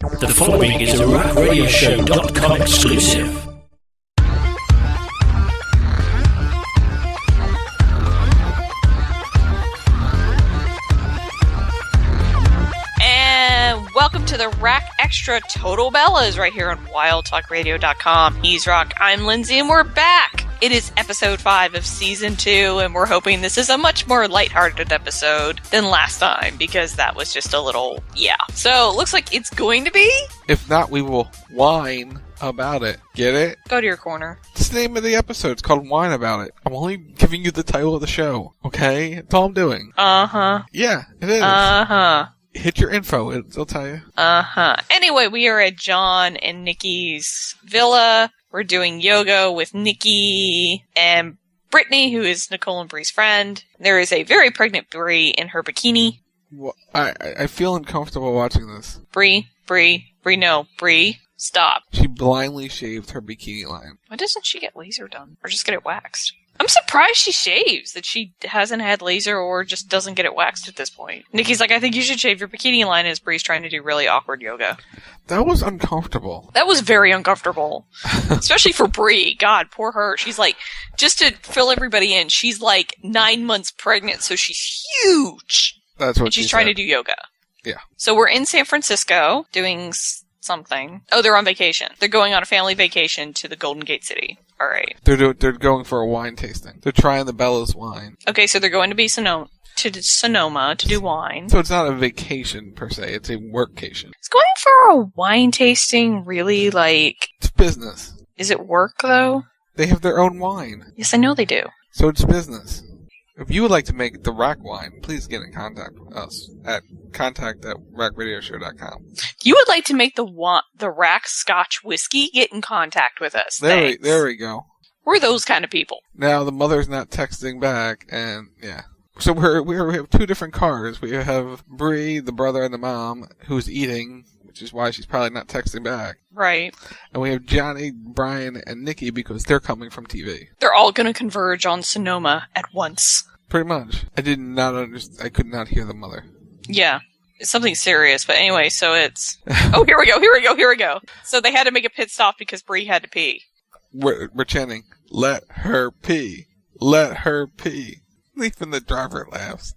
The following is a rockradioshow.com exclusive. And welcome to the Rack Extra Total Bellas right here on wildtalkradio.com. He's Rock, I'm Lindsay, and we're back! It is episode 5 of season 2, and we're hoping this is a much more lighthearted episode than last time, because that was just a little, So, looks like it's going to be? If not, we will whine about it. Get it? Go to your corner. It's the name of the episode. It's called Whine About It. I'm only giving you the title of the show, okay? That's all I'm doing. Uh-huh. Yeah, it is. Uh-huh. Hit your info. It'll tell you. Uh-huh. Anyway, we are at John and Nikki's villa. We're doing yoga with Nikki and Brittany, who is Nicole and Bree's friend. There is a very pregnant Bree in her bikini. Well, I feel uncomfortable watching this. Bree, no, Bree, stop. She blindly shaved her bikini line. Why doesn't she get laser done? Or just get it waxed? I'm surprised she shaves, that she hasn't had laser or just doesn't get it waxed at this point. Nikki's like, I think you should shave your bikini line, as Bree's trying to do really awkward yoga. That was uncomfortable. That was very uncomfortable. Especially for Bree. God, poor her. She's like, just to fill everybody in, she's like 9 months pregnant, so she's huge. That's what she's trying to do yoga. Yeah. So we're in San Francisco doing something. Oh, they're on vacation. They're going on a family vacation to the Golden Gate City. All right. They're going for a wine tasting. They're trying the Bella's wine. Okay, so they're going to be Sonoma to do wine. So it's not a vacation per se. It's a workcation. Is going for a wine tasting really like... It's business. Is it work, though? They have their own wine. Yes, I know they do. So it's business. If you would like to make the Rack wine, please get in contact with us at contact@rackradioshow.com. If you would like to make the Rack Scotch whiskey, get in contact with us. There we go. We're those kind of people. Now, the mother's not texting back, and yeah. So we have two different cars. We have Bree, the brother, and the mom, who's eating, which is why she's probably not texting back. Right. And we have Johnny, Brian, and Nikki because they're coming from TV. They're all going to converge on Sonoma at once. Pretty much. I did not understand. I could not hear the mother. Yeah. It's something serious, but anyway, so it's... Oh, here we go. So they had to make a pit stop because Bree had to pee. We're chanting, let her pee. Let her pee. Even the driver laughs.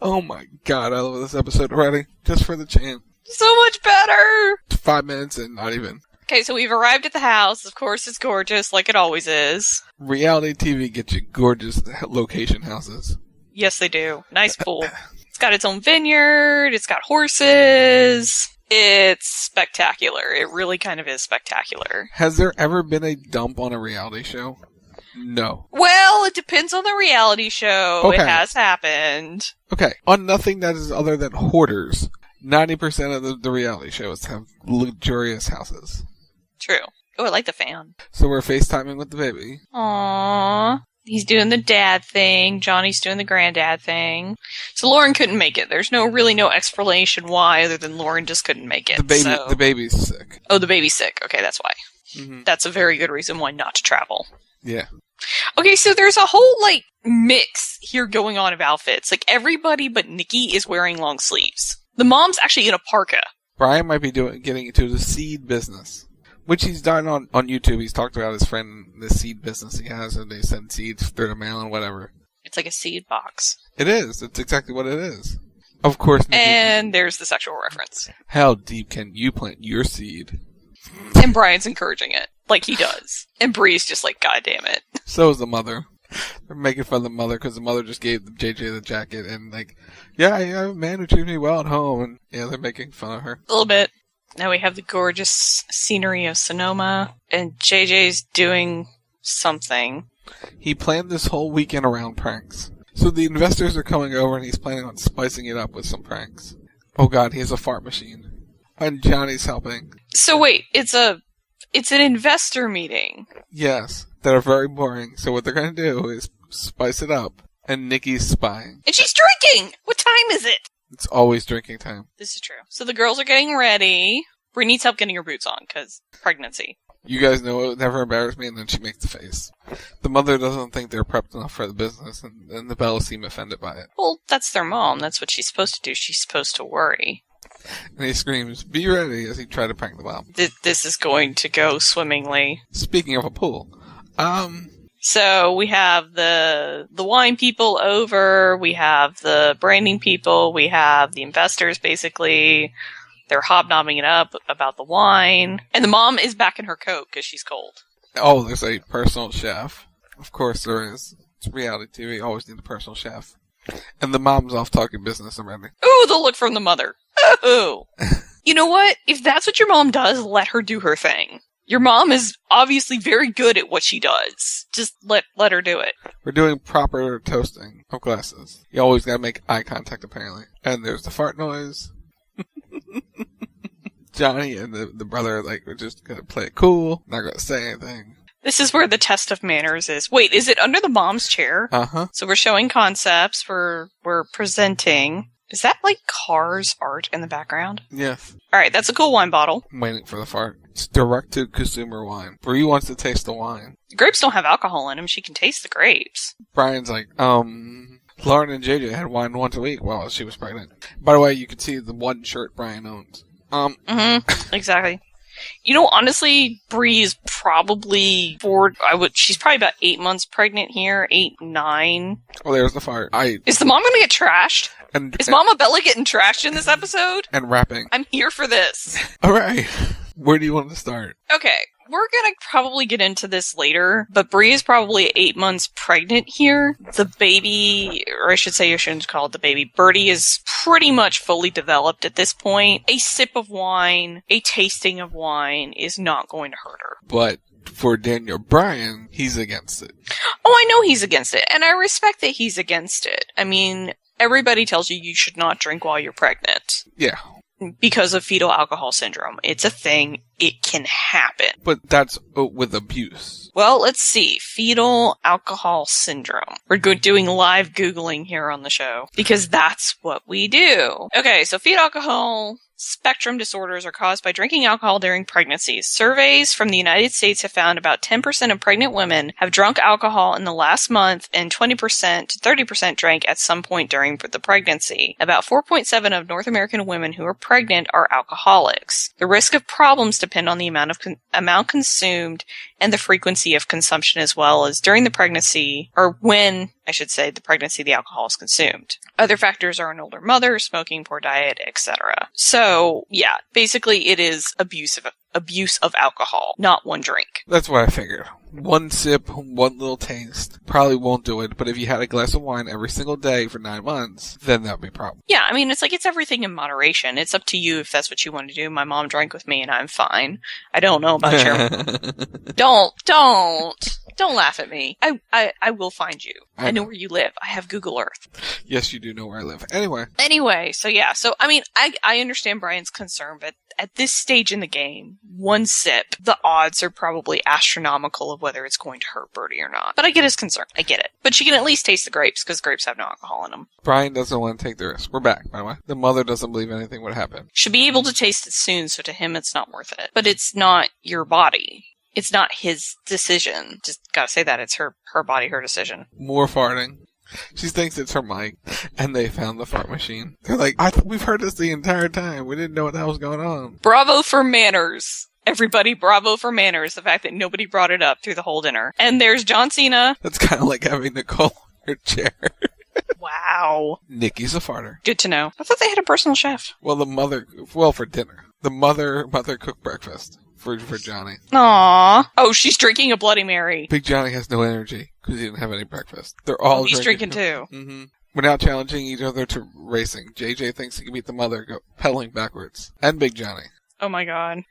Oh my god, I love this episode already. Just for the chant. So much better! 5 minutes and not even. Okay, so we've arrived at the house. Of course, it's gorgeous, like it always is. Reality TV gets you gorgeous location houses. Yes, they do. Nice pool. It's got its own vineyard. It's got horses. It's spectacular. It really kind of is spectacular. Has there ever been a dump on a reality show? No. Well, it depends on the reality show. Okay. It has happened. Okay, on nothing that is other than hoarders. 90% of the reality shows have luxurious houses. True. Oh, I like the fan. So we're FaceTiming with the baby. Aww. He's doing the dad thing. Johnny's doing the granddad thing. So Lauren couldn't make it. There's really no explanation why, other than Lauren just couldn't make it. The baby's sick. Oh, the baby's sick. Okay, that's why. Mm-hmm. That's a very good reason why not to travel. Yeah. Okay, so there's a whole, mix here going on of outfits. Everybody but Nikki is wearing long sleeves. The mom's actually in a parka. Brian might be getting into the seed business, which he's done on YouTube. He's talked about his friend, the seed business he has, and they send seeds through the mail and whatever. It's like a seed box. It is. It's exactly what it is. Of course. Nikki, and there's the sexual reference. How deep can you plant your seed? And Brian's encouraging it, like he does. And Bree's just like, God damn it. So is the mother. They're making fun of the mother because the mother just gave JJ the jacket and yeah, I have a man who treats me well at home, and yeah, they're making fun of her. A little bit. Now we have the gorgeous scenery of Sonoma, and JJ's doing something. He planned this whole weekend around pranks. So the investors are coming over and he's planning on spicing it up with some pranks. Oh god, he has a fart machine. And Johnny's helping. So wait, it's an investor meeting. Yes, that are very boring. So what they're going to do is spice it up. And Nikki's spying. And she's drinking! What time is it? It's always drinking time. This is true. So the girls are getting ready. Bree needs help getting her boots on, because pregnancy. You guys know it would never embarrass me, and then she makes the face. The mother doesn't think they're prepped enough for the business, and the Bellas seem offended by it. Well, that's their mom. That's what she's supposed to do. She's supposed to worry. And he screams, "Be ready," as he tried to prank the mom. This is going to go swimmingly. Speaking of a pool, So we have the wine people over, we have the branding people, we have the investors basically. They're hobnobbing it up about the wine. And the mom is back in her coat because she's cold. oh, there's a personal chef. Of course there is. It's reality TV. Always need a personal chef. And the mom's off talking business already. Ooh, the look from the mother. Ooh. You know what? If that's what your mom does, let her do her thing. Your mom is obviously very good at what she does. Just let her do it. We're doing proper toasting of glasses. You always gotta make eye contact, apparently. And there's the fart noise. Johnny and the brother, we're just gonna play it cool. Not gonna say anything. This is where the test of manners is. Wait, is it under the mom's chair? Uh-huh. So we're showing concepts. We're presenting. Is that Cars art in the background? Yes. Alright, that's a cool wine bottle. I'm waiting for the fart. It's direct-to-consumer wine. Bree wants to taste the wine. The grapes don't have alcohol in them. She can taste the grapes. Brian's like, Lauren and JJ had wine once a week while she was pregnant. By the way, you can see the one shirt Brian owns. Exactly. You know, honestly, Bree is probably she's probably about 8 months pregnant here. 8, 9. Oh, there's the fart. Is the mom gonna get trashed? Is Mama Bella getting trashed in this episode? And rapping. I'm here for this. Alright. Where do you want to start? Okay. We're gonna probably get into this later, but Bree is probably 8 months pregnant here. The baby, or I should say I shouldn't call it the baby, Birdie is pretty much fully developed at this point. A sip of wine, a tasting of wine is not going to hurt her. But for Daniel Bryan, he's against it. Oh, I know he's against it, and I respect that he's against it. I mean, everybody tells you should not drink while you're pregnant. Yeah. Because of fetal alcohol syndrome. It's a thing. It can happen. But that's with abuse. Well, let's see. Fetal alcohol syndrome. We're doing live Googling here on the show. Because that's what we do. Okay, so fetal alcohol spectrum disorders are caused by drinking alcohol during pregnancies. Surveys from the United States have found about 10% of pregnant women have drunk alcohol in the last month, and 20% to 30% drank at some point during the pregnancy. About 4.7 of North American women who are pregnant are alcoholics. The risk of problems depend on the amount consumed and the frequency of consumption, as well as during the pregnancy, or when, I should say, the pregnancy the alcohol is consumed. Other factors are an older mother, smoking, poor diet, etc. So, yeah, basically it is abuse of alcohol, not one drink. That's what I figured. One sip, one little taste, probably won't do it, but if you had a glass of wine every single day for 9 months, then that would be a problem. Yeah, I mean, it's everything in moderation. It's up to you if that's what you want to do. My mom drank with me and I'm fine. I don't know about your... Don't laugh at me. I will find you. I know where you live. I have Google Earth. Yes, you do know where I live. Anyway, so yeah. So, I mean, I understand Brian's concern, but at this stage in the game, one sip, the odds are probably astronomical of whether it's going to hurt Birdie or not. But I get his concern. I get it. But she can at least taste the grapes, because grapes have no alcohol in them. Brian doesn't want to take the risk. We're back, by the way. The mother doesn't believe anything would happen. Should be able to taste it soon, so to him it's not worth it. But it's not your body. It's not his decision. Just gotta say that. It's her body, her decision. More farting. She thinks it's her mic, and they found the fart machine. They're like, we've heard this the entire time. We didn't know what the hell was going on. Bravo for manners. Everybody, bravo for manners. The fact that nobody brought it up through the whole dinner. And there's John Cena. That's kind of like having Nicole in her chair. Wow. Nikki's a farter. Good to know. I thought they had a personal chef. Well, for dinner. The mother cooked breakfast for Johnny. Aww. Oh, she's drinking a Bloody Mary. Big Johnny has no energy because he didn't have any breakfast. They're all he's drinking too. Mm-hmm. We're now challenging each other to racing. JJ thinks he can beat the mother pedaling backwards. And Big Johnny. Oh my god.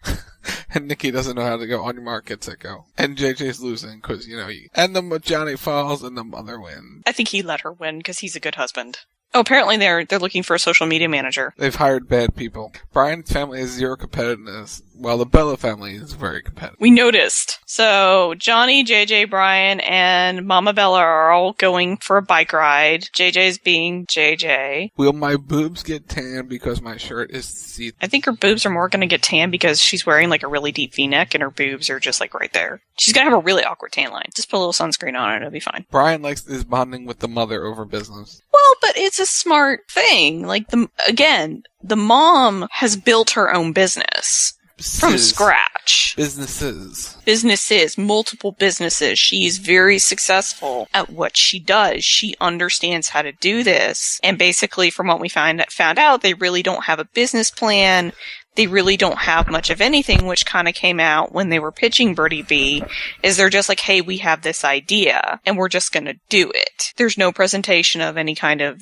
And Nikki doesn't know how to go on your mark, get set, go. And JJ's losing because, and Johnny falls and the mother wins. I think he let her win because he's a good husband. Oh, apparently they're looking for a social media manager. They've hired bad people. Brian's family has zero competitiveness. Well, the Bella family is very competitive. We noticed. So, Johnny, JJ, Brian, and Mama Bella are all going for a bike ride. JJ's being JJ. Will my boobs get tan because my shirt is see-through? I think her boobs are more going to get tan because she's wearing like a really deep V-neck and her boobs are just like right there. She's going to have a really awkward tan line. Just put a little sunscreen on it, it'll be fine. Brian likes is bonding with the mother over business. Well, but it's a smart thing. Like, the mom has built her own business. From scratch. Businesses, multiple businesses. She's very successful at what she does. She understands how to do this. And basically, from what we found out, they really don't have a business plan. They really don't have much of anything, which kind of came out when they were pitching Birdie B, is they're just like, hey, we have this idea, and we're just going to do it. There's no presentation of any kind of,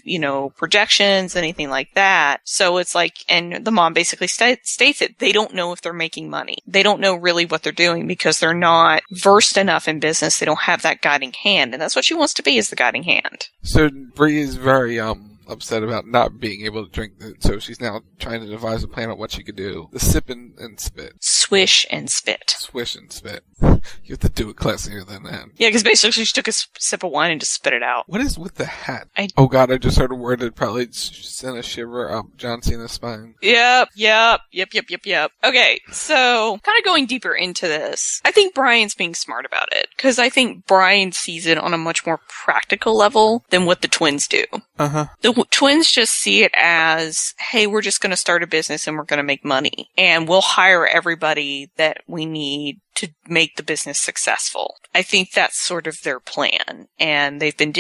projections, anything like that. So it's like, and the mom basically states it, they don't know if they're making money. They don't know really what they're doing because they're not versed enough in business. They don't have that guiding hand, and that's what she wants to be, is the guiding hand. So Bree is very, upset about not being able to drink it, so she's now trying to devise a plan on what she could do. The sip and spit. Swish and spit. Swish and spit. You have to do it classier than that. Yeah, because basically she took a sip of wine and just spit it out. What is with the hat? Oh god, I just heard a word that probably sent a shiver up John Cena's spine. Yep. Okay, so kind of going deeper into this, I think Brian's being smart about it, because I think Brian sees it on a much more practical level than what the twins do. Uh-huh. The twins just see it as, hey, we're just going to start a business and we're going to make money. And we'll hire everybody that we need to make the business successful. I think that's sort of their plan. And they've been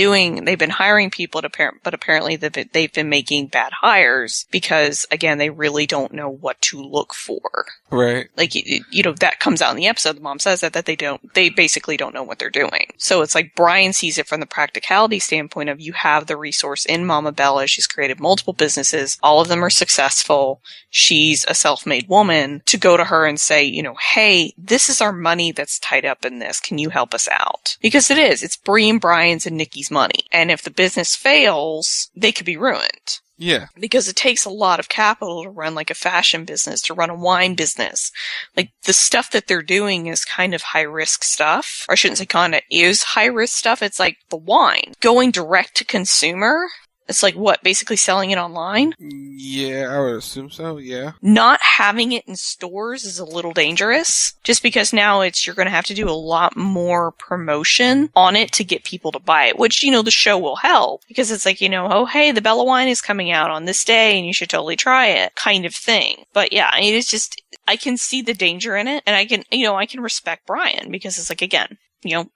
hiring people, but apparently they've been making bad hires because, again, they really don't know what to look for. Right. Like, that comes out in the episode. The mom says that they basically don't know what they're doing. So it's like Brian sees it from the practicality standpoint of, you have the resource in Mama Bella. She's created multiple businesses. All of them are successful. She's a self-made woman. To go to her and say, hey, this is our money that's tied up in this. Can you help us out? Because it's Bree and Brian's and Nikki's money. And if the business fails, they could be ruined. Yeah. Because it takes a lot of capital to run like a fashion business, to run a wine business. Like, the stuff that they're doing is kind of high risk stuff. Or I shouldn't say kind of is high risk stuff. It's like the wine. Going direct to consumer. It's like, what, basically selling it online? Yeah, I would assume so, yeah. Not having it in stores is a little dangerous, just because now you're going to have to do a lot more promotion on it to get people to buy it, which, the show will help, because it's like, oh, hey, the Bella wine is coming out on this day and you should totally try it, kind of thing. But yeah, it's just, I can see the danger in it, and I can respect Brian, because it's like, again,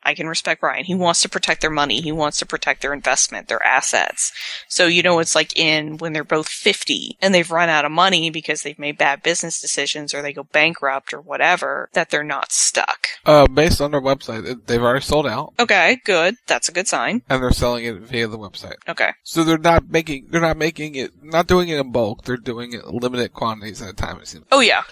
I can respect Brian. He wants to protect their money. He wants to protect their investment, their assets. So, it's like when they're both 50 and they've run out of money because they've made bad business decisions or they go bankrupt or whatever, that they're not stuck. Based on their website, they've already sold out. Okay, good. That's a good sign. And they're selling it via the website. Okay. So they're not doing it in bulk. They're doing it in limited quantities at a time, it seems. Oh, yeah.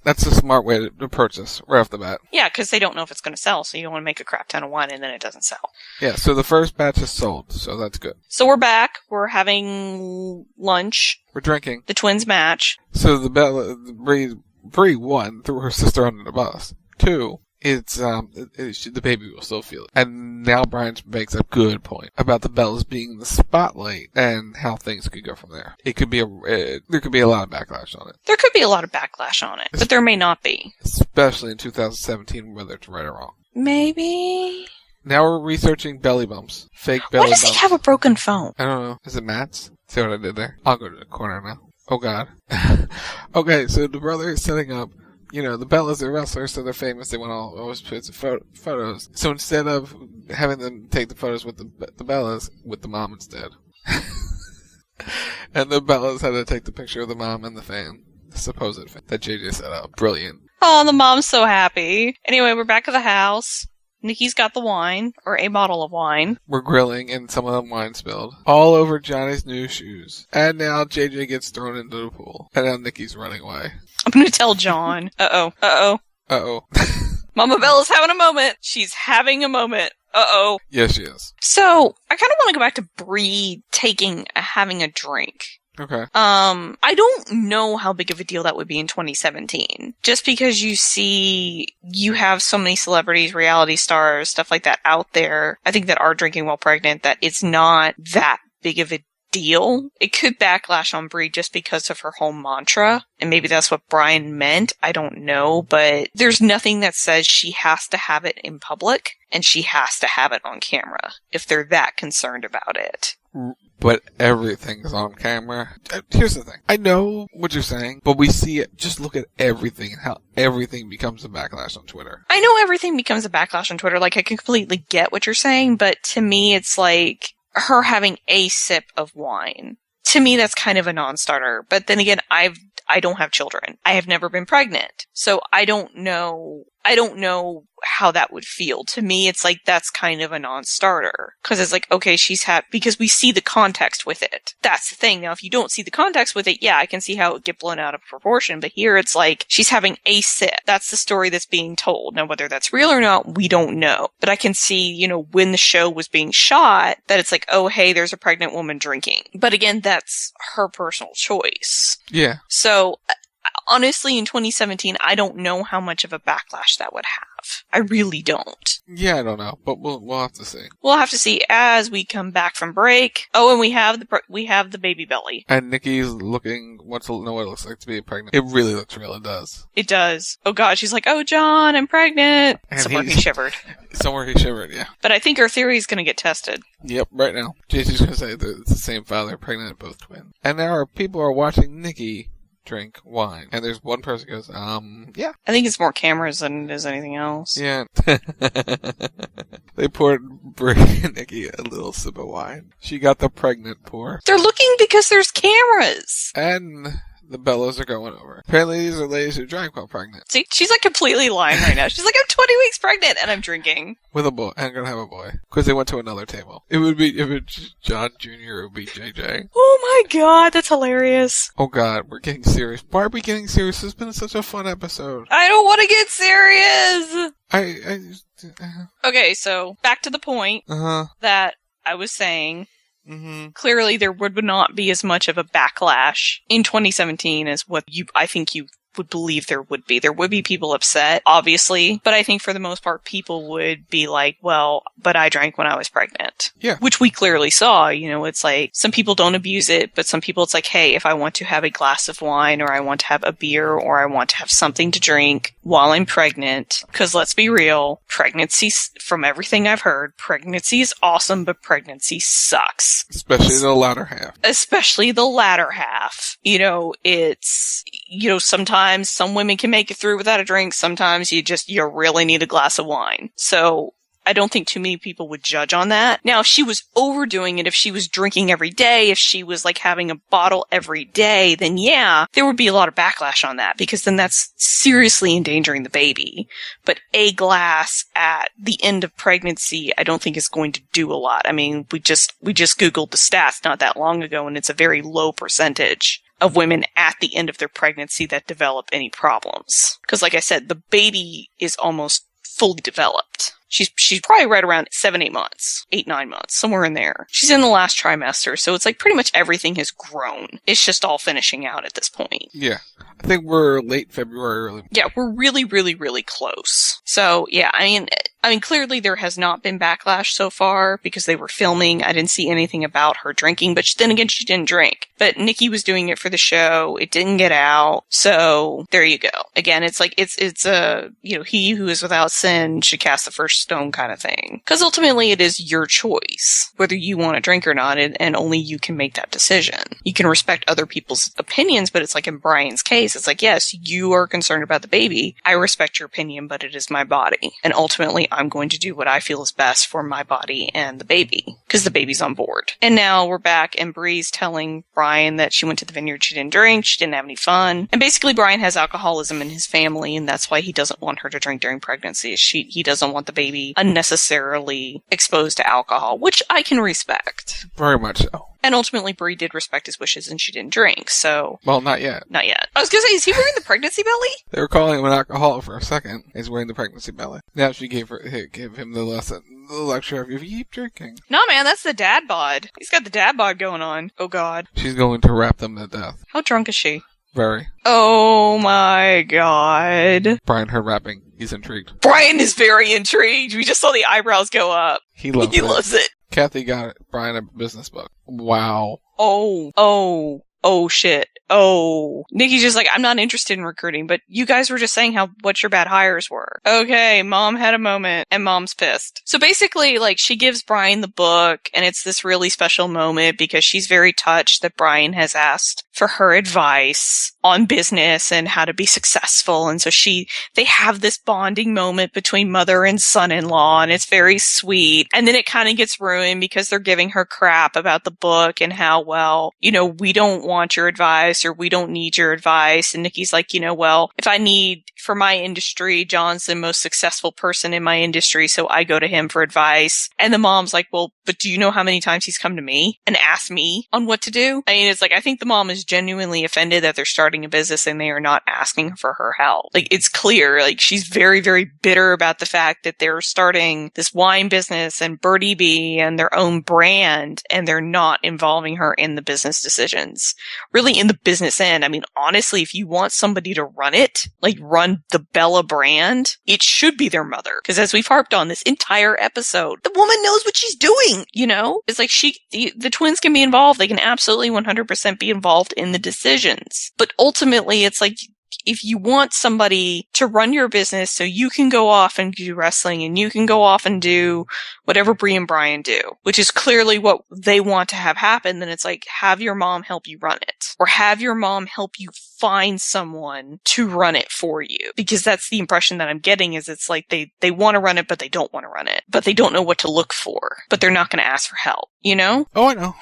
That's a smart way to approach this right off the bat. Yeah, because they don't know if it's going to sell, so you don't want to make a crap ton of wine and then it doesn't sell. Yeah, so the first batch is sold, so that's good. So we're back. We're having lunch. We're drinking. The twins match. So Bree, one, threw her sister under the bus. Two, the baby will still feel it. And now Brian makes a good point about the Bellas being the spotlight and how things could go from there. There could be a lot of backlash on it. There could be a lot of backlash on it, but there may not be. Especially in 2017, whether it's right or wrong. Maybe. Now we're researching belly bumps. Fake belly bumps. Why does he have a broken phone? I don't know. Is it Matt's? See what I did there? I'll go to the corner now. Oh god. Okay, so the brother is setting up, the Bellas are wrestlers, so they're famous. They want to always put photos. So instead of having them take the photos with the Bellas, with the mom instead. And the Bellas had to take the picture of the mom and the fan. The supposed fan that JJ set up. Brilliant. Oh, the mom's so happy. Anyway, we're back at the house. Nikki's got the wine, or a bottle of wine. We're grilling, and some of the wine spilled. All over Johnny's new shoes. And now JJ gets thrown into the pool. And now Nikki's running away. I'm gonna tell John. Uh-oh. Mama Bella's having a moment. She's having a moment. Uh-oh. Yes, she is. So, I kind of want to go back to Bree having a drink. Okay. I don't know how big of a deal that would be in 2017. just because you have so many celebrities, reality stars, stuff like that out there, I think that are drinking while pregnant, that it's not that big of a deal. It could backlash on Brie just because of her whole mantra, and maybe that's what Brian meant. I don't know, but there's nothing that says she has to have it in public and she has to have it on camera if they're that concerned about it. But everything's on camera. Here's the thing. I know what you're saying, but we see it. Just look at everything and how everything becomes a backlash on Twitter. I know everything becomes a backlash on Twitter. Like, I completely get what you're saying, but to me, it's like her having a sip of wine. To me, that's kind of a non-starter. But then again, I don't have children. I have never been pregnant. So I don't know how that would feel. To me, it's like that's kind of a non-starter. Because it's like, okay, because we see the context with it. That's the thing. Now, if you don't see the context with it, yeah, I can see how it would get blown out of proportion. But here it's like, she's having a sip. That's the story that's being told. Now, whether that's real or not, we don't know. But I can see, when the show was being shot, that it's like, oh, hey, there's a pregnant woman drinking. But again, that's her personal choice. Yeah. So, honestly, in 2017, I don't know how much of a backlash that would have. I really don't. Yeah, I don't know, but we'll have to see. We'll have to see as we come back from break. Oh, and we have the baby belly. And Nikki's wants to know what it looks like to be pregnant. It really looks real. It does. It does. Oh God, she's like, oh John, I'm pregnant. And somewhere he shivered. Somewhere he shivered, yeah. But I think our theory is going to get tested. Yep, right now. JC's going to say that it's the same father, pregnant, both twins. And now our people are watching Nikki drink wine. And there's one person who goes, yeah. I think it's more cameras than it is anything else. Yeah. They poured Brie and Nikki a little sip of wine. She got the pregnant pour. They're looking because there's cameras. And the bellows are going over. Apparently these are ladies who drank while pregnant. See, she's like completely lying right now. She's like, I'm 20 weeks pregnant and I'm drinking. With a boy. I'm going to have a boy. Because they went to another table. If it's John Jr., it would be JJ. Oh my God, that's hilarious. Oh God, we're getting serious. Why are we getting serious? It's been such a fun episode. I don't want to get serious. Okay, so back to the point that I was saying. Mm-hmm. Clearly, there would not be as much of a backlash in 2017 as what I think you would believe there would be. There would be people upset, obviously, but I think for the most part, people would be like, well, but I drank when I was pregnant. Yeah. Which we clearly saw. It's like, some people don't abuse it, but some people it's like, hey, if I want to have a glass of wine, or I want to have a beer, or I want to have something to drink while I'm pregnant, because let's be real, pregnancy, from everything I've heard, pregnancy is awesome, but pregnancy sucks. Especially the latter half. Especially the latter half. It's, sometimes some women can make it through without a drink. Sometimes you really need a glass of wine. So I don't think too many people would judge on that. Now, if she was overdoing it, if she was drinking every day, if she was like having a bottle every day, then yeah, there would be a lot of backlash on that, because then that's seriously endangering the baby. But a glass at the end of pregnancy, I don't think is going to do a lot. I mean, we just Googled the stats not that long ago, and it's a very low percentage of women at the end of their pregnancy that develop any problems. Because like I said, the baby is almost fully developed. She's probably right around 7-8 months, 8-9 months, somewhere in there. She's in the last trimester, so it's like pretty much everything has grown. It's just all finishing out at this point. Yeah. I think we're late February, early. Yeah, we're really, really, really close. So, yeah, I mean, clearly there has not been backlash so far because they were filming. I didn't see anything about her drinking, but then again, she didn't drink. But Nikki was doing it for the show. It didn't get out. So there you go. Again, it's like, it's a, he who is without sin should cast the first stone kind of thing. Because ultimately it is your choice, whether you want to drink or not, and only you can make that decision. You can respect other people's opinions, but it's like in Brian's case, it's like, yes, you are concerned about the baby. I respect your opinion, but it is my body. And ultimately, I'm going to do what I feel is best for my body and the baby, because the baby's on board. And now we're back, and Bree's telling Brian that she went to the vineyard, she didn't drink, she didn't have any fun. And basically, Brian has alcoholism in his family, and that's why he doesn't want her to drink during pregnancy. He doesn't want the baby unnecessarily exposed to alcohol, which I can respect. Very much so. And ultimately, Bree did respect his wishes, and she didn't drink, so... Well, not yet. Not yet. I was gonna say, is he wearing the pregnancy belly? They were calling him an alcoholic for a second. He's wearing the pregnancy belly. Now she gave him the lecture of, if you keep drinking. No, man, that's the dad bod. He's got the dad bod going on. Oh, God. She's going to wrap them to death. How drunk is she? Very. Oh my god. Brian heard rapping. He's intrigued. Brian is very intrigued. We just saw the eyebrows go up. He loves He it. loves it. Kathy got Brian a business book. Wow. Oh shit. Oh. Nikki's just like, I'm not interested in recruiting, but you guys were just saying what your bad hires were. Okay, mom had a moment, and mom's pissed. So basically, like, she gives Brian the book, and it's this really special moment because she's very touched that Brian has asked for her advice on business and how to be successful. And so they have this bonding moment between mother and son-in-law, and it's very sweet. And then it kind of gets ruined because they're giving her crap about the book and how, well, we don't want your advice, or we don't need your advice. And Nikki's like, well, if I need for my industry, John's the most successful person in my industry, so I go to him for advice. And the mom's like, well, but do you know how many times he's come to me and asked me on what to do? I mean, it's like, I think the mom is genuinely offended that they're starting a business and they are not asking for her help. Like, it's clear, like, she's very, very bitter about the fact that they're starting this wine business and Birdie Bee and their own brand, and they're not involving her in the business decisions. Really, in the business end, I mean, honestly, if you want somebody to run it, like run the Bella brand, it should be their mother. Because as we've harped on this entire episode, the woman knows what she's doing, It's like the twins can be involved. They can absolutely 100% be involved in the decisions. But ultimately, it's like, if you want somebody to run your business so you can go off and do wrestling and you can go off and do whatever Bree and Brian do, which is clearly what they want to have happen, then it's like, have your mom help you run it. Or have your mom help you find someone to run it for you. Because that's the impression that I'm getting, is it's like they want to run it, but they don't want to run it. But they don't know what to look for. But they're not going to ask for help, Oh, I know.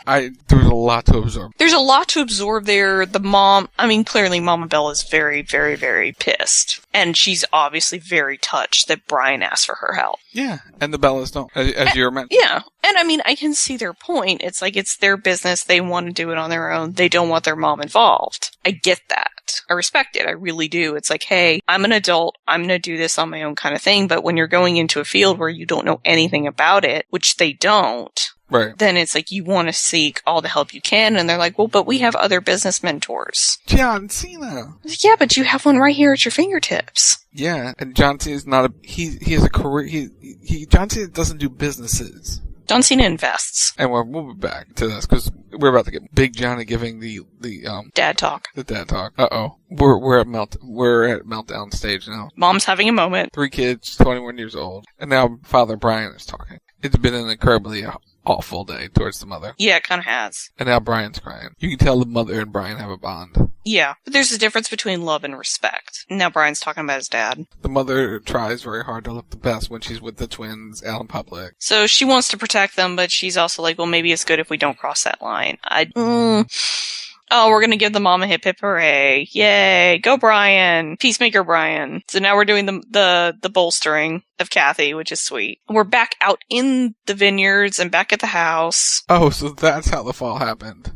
There's a lot to absorb. There's a lot to absorb there. The mom, I mean, clearly Mama Bella is very, very, very pissed. And she's obviously very touched that Brian asked for her help. Yeah, and the Bellas don't, as you were mentioning. Yeah, and I mean, I can see their point. It's like, it's their business. They want to do it on their own. They don't want their mom involved. I get that. I respect it. I really do. It's like, hey, I'm an adult. I'm going to do this on my own kind of thing. But when you're going into a field where you don't know anything about it, which they don't, right, then it's like, you want to seek all the help you can. And they're like, well, but we have other business mentors. John Cena. Yeah, but you have one right here at your fingertips. Yeah, and John Cena's not he has a career. John Cena doesn't do businesses. John Cena invests. And we'll be back to this because we're about to get Big Johnny giving the dad talk. The dad talk. We're at meltdown stage now. Mom's having a moment. 3 kids, 21 years old, and now Father Brian is talking. It's been an incredibly awful day towards the mother. Yeah, it kind of has. And now Brian's crying. You can tell the mother and Brian have a bond. Yeah, but there's a difference between love and respect. Now Brian's talking about his dad. The mother tries very hard to look the best when she's with the twins out in public. So she wants to protect them, but she's also like, well, maybe it's good if we don't cross that line. Oh, we're gonna give the mom a hip hip hooray. Yay. Go Brian. Peacemaker Brian. So now we're doing the bolstering of Kathy, which is sweet. We're back out in the vineyards and back at the house. Oh, so that's how the fall happened.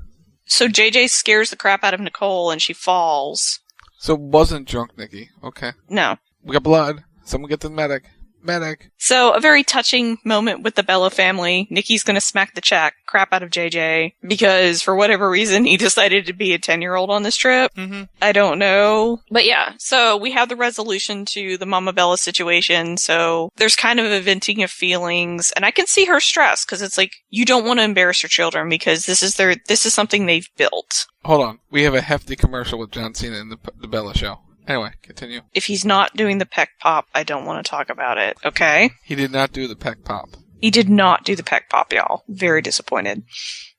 So JJ scares the crap out of Nicole and she falls. So it wasn't drunk Nikki. Okay. No. We got blood. Someone get the medic. Medic. So a very touching moment with the Bella family. Nikki's gonna smack the crap out of JJ because for whatever reason he decided to be a 10-year-old on this trip. Mm-hmm. I don't know. But yeah, so we have the resolution to the Mama Bella situation. So there's kind of a venting of feelings, and I can see her stress because it's like, you don't want to embarrass your children because this is something they've built. Hold on. We have a hefty commercial with John Cena in the Bella show. Anyway, continue. If he's not doing the peck pop, I don't want to talk about it, okay? He did not do the peck pop. He did not do the peck pop, y'all. Very disappointed.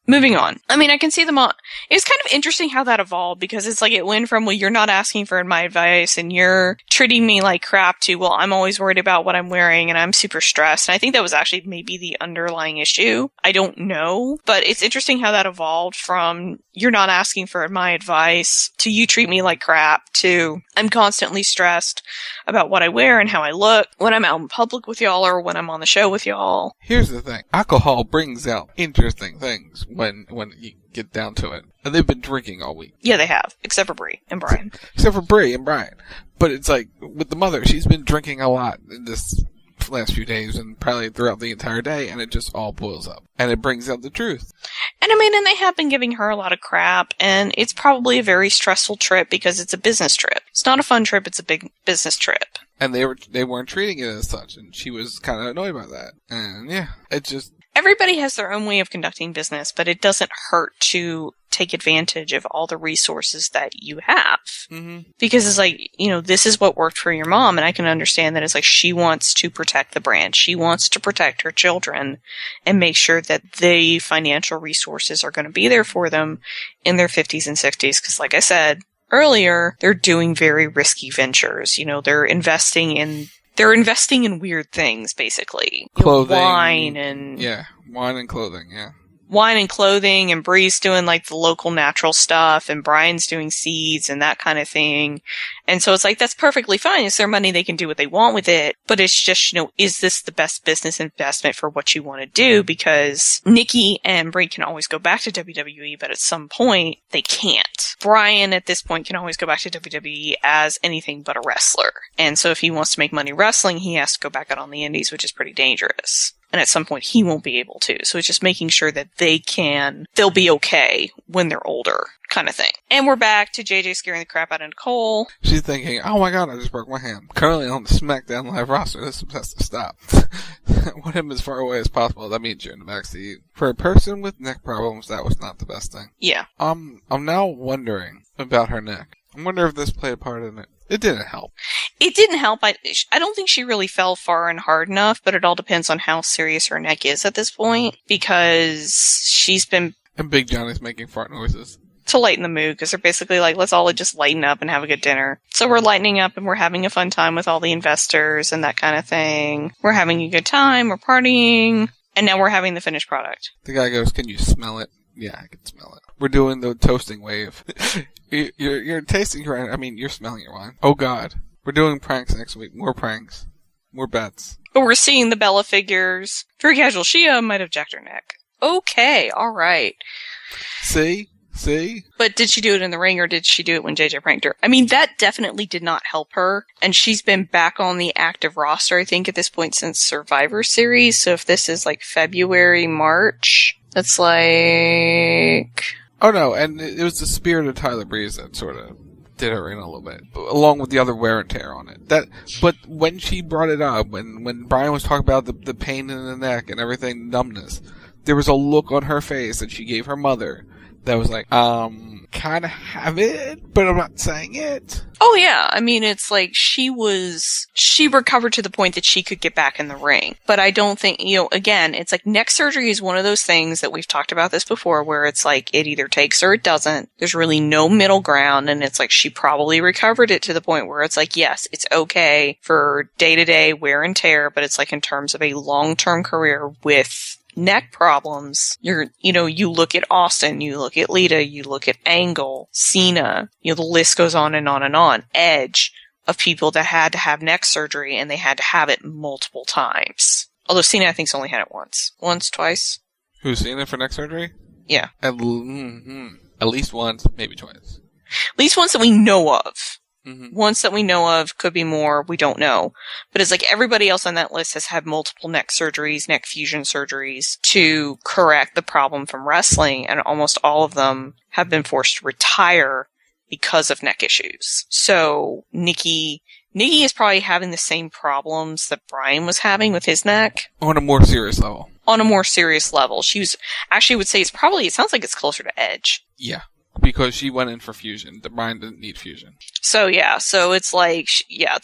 Moving on. I mean, I can see them all. It's kind of interesting how that evolved because it's like it went from, well, you're not asking for my advice and you're treating me like crap to, well, I'm always worried about what I'm wearing and I'm super stressed. And I think that was actually maybe the underlying issue. I don't know. But it's interesting how that evolved from you're not asking for my advice to you treat me like crap to I'm constantly stressed about what I wear and how I look when I'm out in public with y'all or when I'm on the show with y'all. Here's the thing. Alcohol brings out interesting things when you get down to it. And they've been drinking all week. Yeah, they have. Except for Bree and Brian. Except for Bree and Brian. But it's like, with the mother, she's been drinking a lot in this last few days and probably throughout the entire day, and it just all boils up. And it brings out the truth. And I mean, and they have been giving her a lot of crap, and it's probably a very stressful trip because it's a business trip. It's not a fun trip, it's a big business trip. And they weren't treating it as such, and she was kind of annoyed by that. And yeah, it just... Everybody has their own way of conducting business, but it doesn't hurt to take advantage of all the resources that you have. Mm-hmm. Because it's like, you know, this is what worked for your mom, and I can understand that it's like she wants to protect the brand. She wants to protect her children and make sure that the financial resources are going to be there for them in their 50s and 60s. Because like I said earlier, they're doing very risky ventures. You know, they're investing in weird things, basically. Clothing. Wine and... Yeah, wine and clothing, yeah. Wine and clothing, and Bree's doing like the local natural stuff, and Brian's doing seeds and that kind of thing. And so it's like, that's perfectly fine. It's their money. They can do what they want with it. But it's just, you know, is this the best business investment for what you want to do? Because Nikki and Bree can always go back to WWE, but at some point they can't. Brian at this point can always go back to WWE as anything but a wrestler. And so if he wants to make money wrestling, he has to go back out on the indies, which is pretty dangerous. And at some point, he won't be able to. So it's just making sure that they'll be okay when they're older, kind of thing. And we're back to JJ scaring the crap out of Nicole. She's thinking, oh my god, I just broke my hand. Currently on the SmackDown Live roster, this has to stop. Want him as far away as possible. That means you're in the backseat. For a person with neck problems, that was not the best thing. Yeah. I'm now wondering about her neck. I wonder if this played a part in it. It didn't help. It didn't help. I don't think she really fell far and hard enough, but it all depends on how serious her neck is at this point, because she's been... And Big Johnny's making fart noises. To lighten the mood, because they're basically like, let's all just lighten up and have a good dinner. So we're lightening up and we're having a fun time with all the investors and that kind of thing. We're having a good time, we're partying, and now we're having the finished product. The guy goes, can you smell it? Yeah, I can smell it. We're doing the toasting wave. You're tasting your wine. I mean, you're smelling your wine. Oh god. We're doing pranks next week. More pranks. More bets. But we're seeing the Bella figures. Very casual. She might have jacked her neck. Okay, alright. See? But did she do it in the ring, or did she do it when JJ pranked her? I mean, that definitely did not help her. And she's been back on the active roster, I think, at this point since Survivor Series. So if this is like February, March, that's like... Oh no, and it was the spirit of Tyler Breeze that sort of did her in a little bit, along with the other wear and tear on it. But when she brought it up, when Brian was talking about the pain in the neck and everything, numbness, there was a look on her face that she gave her mother that was like, kind of have it, but I'm not saying it. Oh yeah, I mean, it's like she recovered to the point that she could get back in the ring. But I don't think, again, it's like neck surgery is one of those things that we've talked about this before, where it's like it either takes or it doesn't. There's really no middle ground, and it's like she probably recovered it to the point where it's like, yes, it's okay for day-to-day wear and tear, but it's like in terms of a long-term career with neck problems, you look at Austin, you look at Lita, you look at Angle, Cena, the list goes on and on and on. Edge, of people that had to have neck surgery, and they had to have it multiple times. Although Cena, I think, only had it once. Once, twice. Who's Cena for neck surgery? Yeah. At least once, maybe twice. At least once that we know of. Mm-hmm. Ones that we know of, could be more, we don't know. But it's like everybody else on that list has had multiple neck surgeries, neck fusion surgeries to correct the problem from wrestling, and almost all of them have been forced to retire because of neck issues. So Nikki is probably having the same problems that Brian was having with his neck. On a more serious level. On a more serious level. Would say it sounds like it's closer to Edge. Yeah. Because she went in for fusion. The Brian didn't need fusion. So it's like,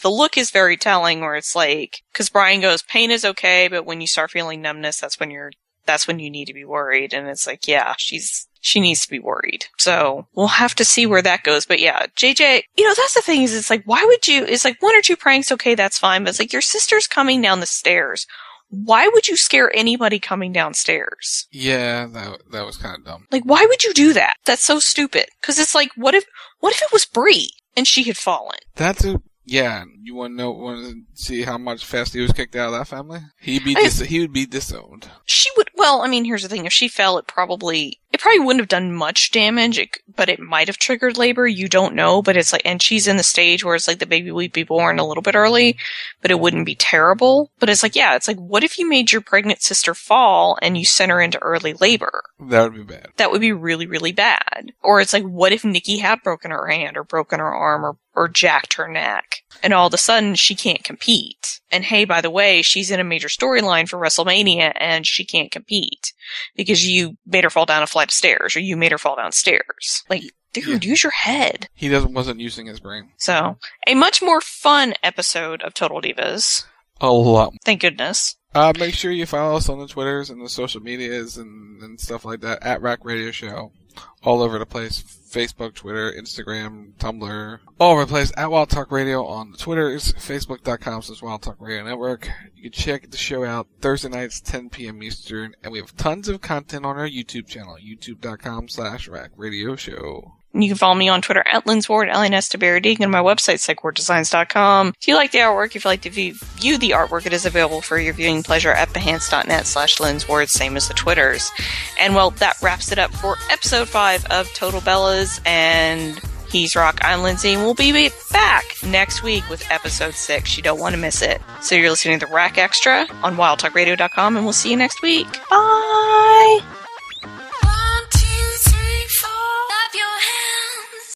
the look is very telling, where it's like, because Brian goes, pain is okay, but when you start feeling numbness, that's when you need to be worried. And it's like, yeah, she needs to be worried. So we'll have to see where that goes. But yeah, JJ, that's the thing is, it's like, it's like one or two pranks, okay, that's fine. But it's like, your sister's coming down the stairs. Why would you scare anybody coming downstairs? Yeah, that was kind of dumb. Like, why would you do that? That's so stupid. Because it's like, what if it was Bree and she had fallen? You want to see how much fast he was kicked out of that family? He would be disowned. She would. Well, I mean, here's the thing: if she fell, it probably probably wouldn't have done much damage, but it might have triggered labor. You don't know, but it's like, and she's in the stage where it's like the baby would be born a little bit early, but it wouldn't be terrible. But it's like, yeah, it's like, what if you made your pregnant sister fall and you sent her into early labor? That would be bad. That would be really, really bad. Or it's like, what if Nikki had broken her hand or broken her arm or jacked her neck? And all of a sudden, she can't compete. And hey, by the way, she's in a major storyline for WrestleMania and she can't compete because you made her fall down a flight of stairs or you made her fall downstairs. Like, dude, use your head. He wasn't using his brain. So, a much more fun episode of Total Divas. A lot. Thank goodness. Make sure you follow us on the Twitters and the social medias and stuff like that at Rack Radio Show. All over the place. Facebook, Twitter, Instagram, Tumblr. All over the place. At Wild Talk Radio on the Twitters. Facebook.com/Wild Talk Radio Network. You can check the show out Thursday nights, 10 p.m. Eastern. And we have tons of content on our YouTube channel. YouTube.com/Rack Radio Show. You can follow me on Twitter at Linsward, LNSTaberedig, and my website, psychwarddesigns.com. If you like the artwork, if you like to view the artwork, it is available for your viewing pleasure at behance.net/Linsward, same as the Twitters. And, well, that wraps it up for episode 5 of Total Bellas, and he's Rock, I'm Lindsay, and we'll be back next week with episode 6. You don't want to miss it. So you're listening to the Rack Extra on wildtalkradio.com, and we'll see you next week. Bye!